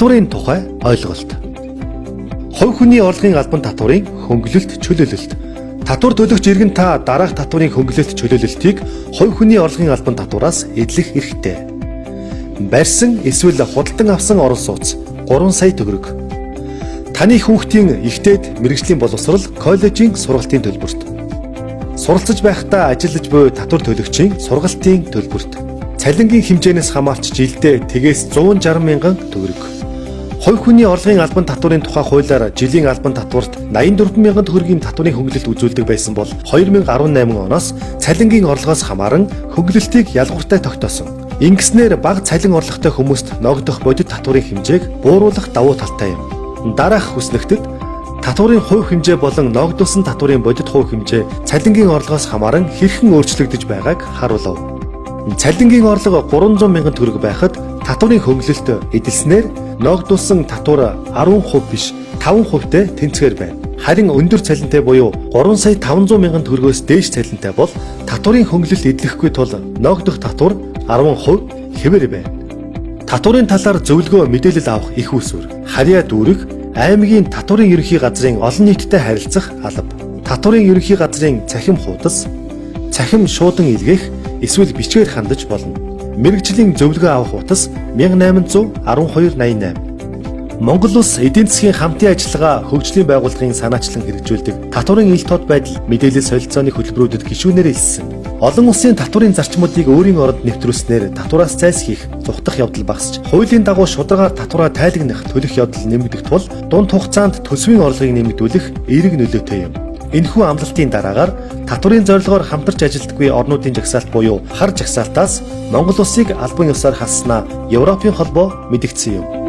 Татварын тухай ойлголт. Хувь хүний орлогын албан татварын хөнгөлөлт чөлөөлөлт. Татвар төлөгч иргэн та дараах татварын хөнгөлөлт чөлөөлөлтийг хувь хүний орлогын албан татвараас эдлэх эрхтэй. Барьсан эсвэл худалдан авсан орон сууц 3 сая төгрөг. Таны хүүхдийн ихтэйд мэргэжлийн боловсрол коллежийн сургалтын төлбөрт. Суралцж байхдаа ажиллаж буй татвар төлөгчийн сургалтын төлбөрт. Цалингийн хэмжээнээс хамаарч жилдээ тгээс 160 мянган төгрөг. Хувь хүний орлогын албан татварын тухай хуулиар жилийн албан татварт 84 мянган төгрөгийн татварын хөнгөлөлт үзүүлдэг байсан бол 2018 оноос цалингийн орлогоос хамааран хөнгөлөлтийг ялгууртай тогтоосон. Ингэснээр бага цалин орлоготой хүмүүст ногдох бодит татварын хэмжээг бууруулах давуу талтай юм. Дараах хүснэгтэд татварын хувь хэмжээ болон ногдуулсан татварын бодит хувь хэмжээ цалингийн орлогоос хамааран хэрхэн өөрчлөгдөж байгааг харуулав. Цалингийн орлого 300 мянган төгрөг байхад татварын хөнгөлөлт эдэлснээр ногдуулсан татвар 10% биш 5%-тэй тэнцвэр байна. Харин өндөр цалинтай буюу 3 сая 500 мянган төгрөгөөс дээш цалинтай бол татварын хөнгөлөлт эдлэхгүй тул ногдох татвар 10% хэвээр байна. Татварын талаар зөвлөгөө мэдээлэл авах их усүр. Харьяа дүүрэг аймгийн татварын ерөнхий газрын олон нийттэй харилцах алба. Татварын ерөнхий газрын цахим хуудас, цахим шуудан илгээх эсвэл бичгээр хандаж болно. Мэргэжлийн зөвлөгөө авах утас 181288. Монгол Улс эдийн засгийн хамтын ажиллагаа хөгжлийн байгууллагын санаачлан хэрэгжүүлдэг татварын ил тод байдал мэдээлэл солилцооны хөтөлбөрүүдэд гишүүнээр илсэн. Олон улсын татварын зарчмуудыг өөрийн оронд нэвтрүүлснээр татвараас зайлсхийх, зугтах явдал багасч, хуулийн дагуу шударгаар татвараа тайлагнах төлөх явдал нэмэгдэх тул дунд хугацаанд төсвийн орлогыг нэмэгдүүлэх эерэг нөлөөтэй юм. Энэхүү амлалтын дараагаар татварын зорилгоор хамтарч ажилтдаггүй орнуудын жагсаалт буюу хар жагсаалтаас Монгол улсыг албан ёсоор хасснаа Европын холбоо мэдгдсэн юм.